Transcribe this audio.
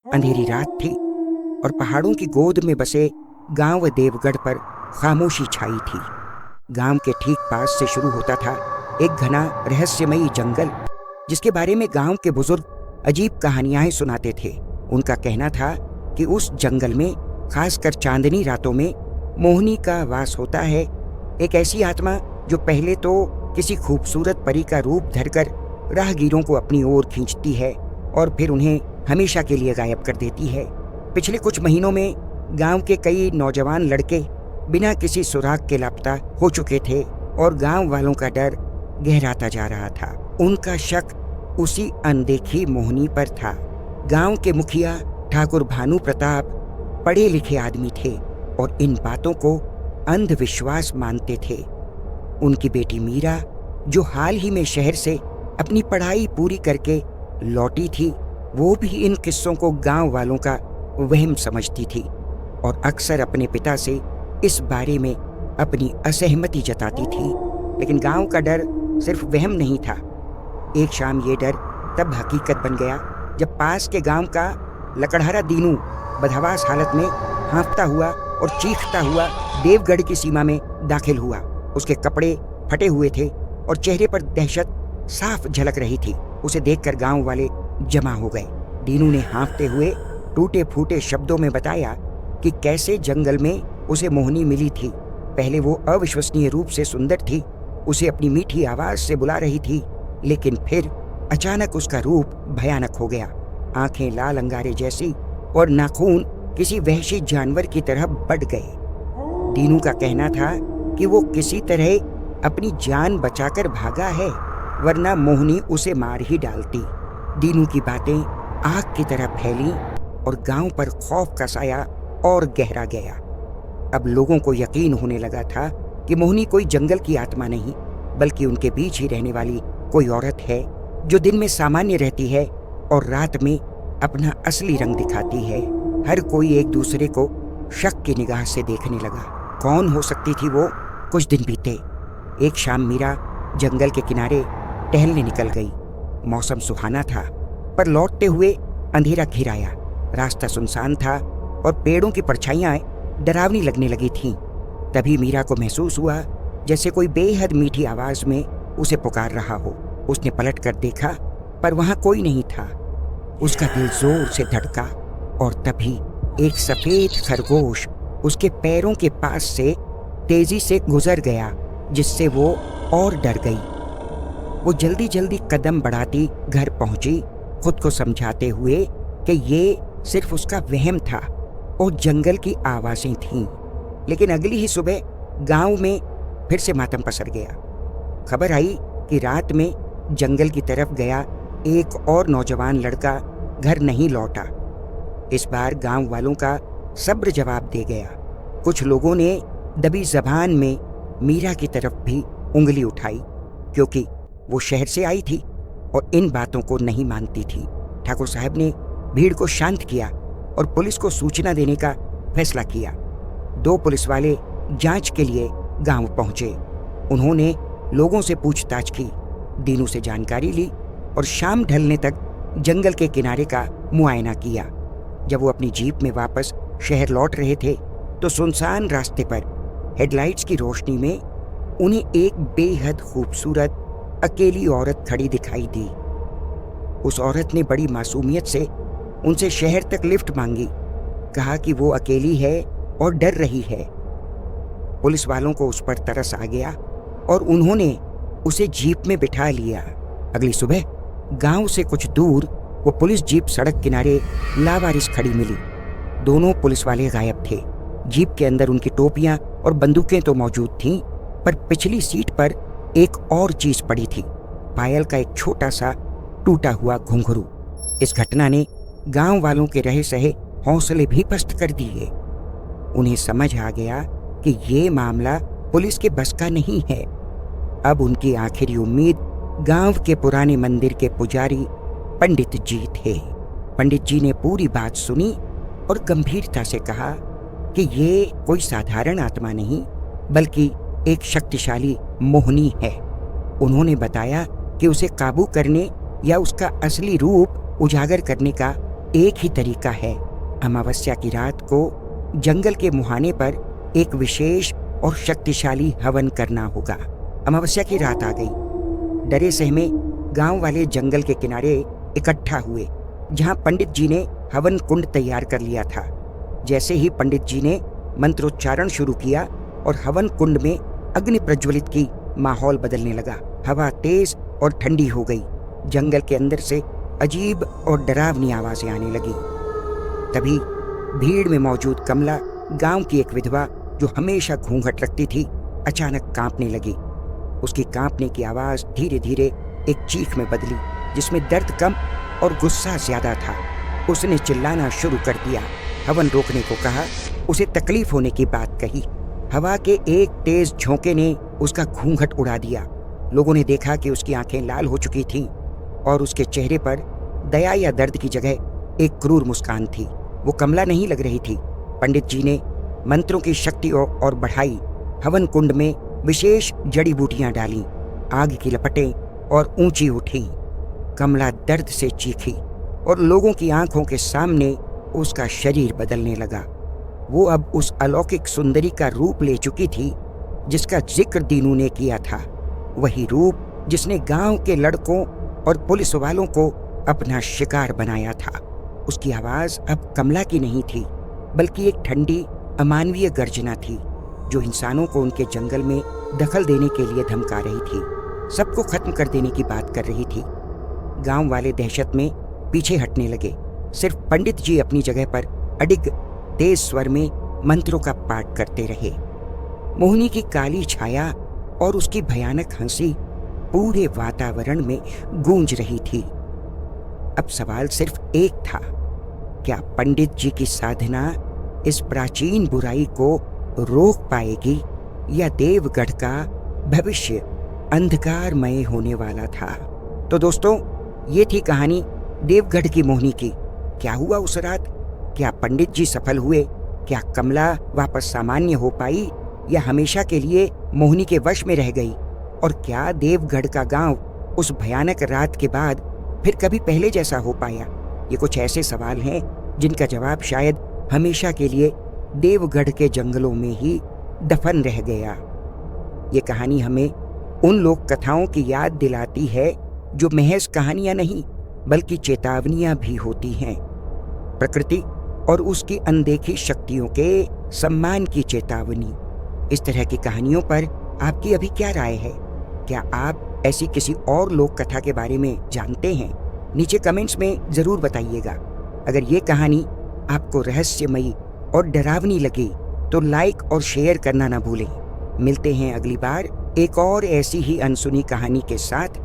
अंधेरी रात थी और पहाड़ों की गोद में बसे गांव देवगढ़ पर खामोशी छाई थी। गांव के ठीक पास से शुरू होता था एक घना रहस्यमयी जंगल, जिसके बारे में गांव के बुजुर्ग अजीब कहानियां सुनाते थे। उनका कहना था कि उस जंगल में खासकर चांदनी रातों में मोहिनी का वास होता है, एक ऐसी आत्मा जो पहले तो किसी खूबसूरत परी का रूप धरकर राहगीरों को अपनी ओर खींचती है और फिर उन्हें हमेशा के लिए गायब कर देती है। पिछले कुछ महीनों में गांव के कई नौजवान लड़के बिना किसी सुराग के लापता हो चुके थे और गांव वालों का डर गहराता जा रहा था। उनका शक उसी अनदेखी मोहिनी पर था। गांव के मुखिया ठाकुर भानु प्रताप पढ़े लिखे आदमी थे और इन बातों को अंधविश्वास मानते थे। उनकी बेटी मीरा, जो हाल ही में शहर से अपनी पढ़ाई पूरी करके लौटी थी, वो भी इन किस्सों को गांव वालों का वहम समझती थी और अक्सर अपने पिता से इस बारे में अपनी असहमति जताती थी। लेकिन गांव का डर सिर्फ वहम नहीं था। एक शाम ये डर तब हकीकत बन गया जब पास के गांव का लकड़हारा दीनू बदहवास हालत में हाँफता हुआ और चीखता हुआ देवगढ़ की सीमा में दाखिल हुआ। उसके कपड़े फटे हुए थे और चेहरे पर दहशत साफ झलक रही थी। उसे देखकर गांव वाले जमा हो गए। दीनू ने हाँफते हुए टूटे फूटे शब्दों में बताया कि कैसे जंगल में उसे मोहिनी मिली थी। पहले वो अविश्वसनीय रूप से सुंदर थी, उसे अपनी मीठी आवाज से बुला रही थी, लेकिन फिर अचानक उसका रूप भयानक हो गया। आंखें लाल अंगारे जैसी और नाखून किसी वहशी जानवर की तरह बढ़ गए। दीनू का कहना था कि वो किसी तरह अपनी जान बचाकर भागा है, वरना मोहिनी उसे मार ही डालती। दीनू की बातें आग की तरह फैली और गांव पर खौफ का साया और गहरा गया। अब लोगों को यकीन होने लगा था कि मोहिनी कोई जंगल की आत्मा नहीं, बल्कि उनके बीच ही रहने वाली कोई औरत है, जो दिन में सामान्य रहती है और रात में अपना असली रंग दिखाती है। हर कोई एक दूसरे को शक की निगाह से देखने लगा। कौन हो सकती थी वो? कुछ दिन बीते। एक शाम मीरा जंगल के किनारे टहलने निकल गई। मौसम सुहाना था, पर लौटते हुए अंधेरा घिर आया। रास्ता सुनसान था और पेड़ों की परछाइयां डरावनी लगने लगी थीं। तभी मीरा को महसूस हुआ जैसे कोई बेहद मीठी आवाज में उसे पुकार रहा हो। उसने पलट कर देखा, पर वहां कोई नहीं था। उसका दिल जोर से धड़का और तभी एक सफेद खरगोश उसके पैरों के पास से तेजी से गुजर गया, जिससे वो और डर गई। वो जल्दी जल्दी कदम बढ़ाती घर पहुंची, खुद को समझाते हुए कि ये सिर्फ उसका वहम था और जंगल की आवाजें थीं। लेकिन अगली ही सुबह गांव में फिर से मातम पसर गया। खबर आई कि रात में जंगल की तरफ गया एक और नौजवान लड़का घर नहीं लौटा। इस बार गांव वालों का सब्र जवाब दे गया। कुछ लोगों ने दबी जबान में मीरा की तरफ भी उंगली उठाई, क्योंकि वो शहर से आई थी और इन बातों को नहीं मानती थी। ठाकुर साहब ने भीड़ को शांत किया और पुलिस को सूचना देने का फैसला किया। 2 पुलिस वाले जांच के लिए गांव पहुंचे। उन्होंने लोगों से पूछताछ की, दीनू से जानकारी ली और शाम ढलने तक जंगल के किनारे का मुआयना किया। जब वो अपनी जीप में वापस शहर लौट रहे थे तो सुनसान रास्ते पर हेडलाइट्स की रोशनी में उन्हें एक बेहद खूबसूरत अकेली औरत खड़ी दिखाई दी। उस औरत ने बड़ी मासूमियत से उनसे शहर तक लिफ्ट मांगी, कहा कि वो अकेली है और डर रही है। पुलिस वालों को उस पर तरस आ गया और उन्होंने उसे जीप में बिठा लिया। अगली सुबह गांव से कुछ दूर वो पुलिस जीप सड़क किनारे लावारिस खड़ी मिली। दोनों पुलिस वाले गायब थे। जीप के अंदर उनकी टोपियां और बंदूकें तो मौजूद थीं, पर पिछली सीट पर एक और चीज पड़ी थी, पायल का एक छोटा सा टूटा हुआ घुंघरू। इस घटना ने गांव वालों के रहे सहे हौसले भी पस्त कर दिए। उन्हें समझ आ गया कि ये मामला पुलिस के बस का नहीं है। अब उनकी आखिरी उम्मीद गांव के पुराने मंदिर के पुजारी पंडित जी थे। पंडित जी ने पूरी बात सुनी और गंभीरता से कहा कि ये कोई साधारण आत्मा नहीं, बल्कि एक शक्तिशाली मोहिनी है। उन्होंने बताया कि उसे काबू करने या उसका असली रूप उजागर करने का एक ही तरीका है। अमावस्या की रात को जंगल के मुहाने पर एक विशेष और शक्तिशाली हवन करना होगा। अमावस्या की रात आ गई। डरे सहमे गांव वाले जंगल के किनारे इकट्ठा हुए, जहां पंडित जी ने हवन कुंड तैयार कर लिया था। जैसे ही पंडित जी ने मंत्रोच्चारण शुरू किया और हवन कुंड में अग्नि प्रज्वलित की, माहौल बदलने लगा। हवा तेज और ठंडी हो गई। जंगल के अंदर से अजीब और डरावनी आवाजें आने लगी। तभी भीड़ में मौजूद कमला, गांव की एक विधवा जो हमेशा घूंघट रखती थी, अचानक कांपने लगी। उसकी कांपने की आवाज धीरे धीरे एक चीख में बदली, जिसमें दर्द कम और गुस्सा ज्यादा था। उसने चिल्लाना शुरू कर दिया, हवन रोकने को कहा, उसे तकलीफ होने की बात कही। हवा के एक तेज झोंके ने उसका घूंघट उड़ा दिया। लोगों ने देखा कि उसकी आंखें लाल हो चुकी थीं और उसके चेहरे पर दया या दर्द की जगह एक क्रूर मुस्कान थी। वो कमला नहीं लग रही थी। पंडित जी ने मंत्रों की शक्ति और बढ़ाई। हवन कुंड में विशेष जड़ी बूटियां डाली। आग की लपटें और ऊंची उठी। कमला दर्द से चीखी और लोगों की आंखों के सामने उसका शरीर बदलने लगा। वो अब उस अलौकिक सुंदरी का रूप ले चुकी थी जिसका जिक्र दीनू ने किया था। वही रूप जिसने गांव के लड़कों और पुलिस वालों को अपना शिकार बनाया था। उसकी आवाज अब कमला की नहीं थी, बल्कि एक ठंडी अमानवीय गर्जना थी जो इंसानों को उनके जंगल में दखल देने के लिए धमका रही थी, सबको खत्म कर देने की बात कर रही थी। गांव वाले दहशत में पीछे हटने लगे। सिर्फ पंडित जी अपनी जगह पर अडिग तेज स्वर में मंत्रों का पाठ करते रहे। मोहिनी की काली छाया और उसकी भयानक हंसी पूरे वातावरण में गूंज रही थी। अब सवाल सिर्फ एक था, क्या पंडित जी की साधना इस प्राचीन बुराई को रोक पाएगी या देवगढ़ का भविष्य अंधकारमय होने वाला था। तो दोस्तों, ये थी कहानी देवगढ़ की मोहिनी की। क्या हुआ उस रात? क्या पंडित जी सफल हुए? क्या कमला वापस सामान्य हो पाई या हमेशा के लिए मोहिनी के वश में रह गई? और क्या देवगढ़ का गांव उस भयानक रात के बाद फिर कभी पहले जैसा हो पाया? ये कुछ ऐसे सवाल हैं जिनका जवाब शायद हमेशा के लिए देवगढ़ के जंगलों में ही दफन रह गया। ये कहानी हमें उन लोक कथाओं की याद दिलाती है जो महज कहानियां नहीं बल्कि चेतावनियां भी होती हैं। प्रकृति और उसकी अनदेखी शक्तियों के सम्मान की चेतावनी। इस तरह की कहानियों पर आपकी अभी क्या राय है? क्या आप ऐसी किसी और लोक कथा के बारे में जानते हैं? नीचे कमेंट्स में जरूर बताइएगा। अगर ये कहानी आपको रहस्यमयी और डरावनी लगी तो लाइक और शेयर करना ना भूलें। मिलते हैं अगली बार एक और ऐसी ही अनसुनी कहानी के साथ।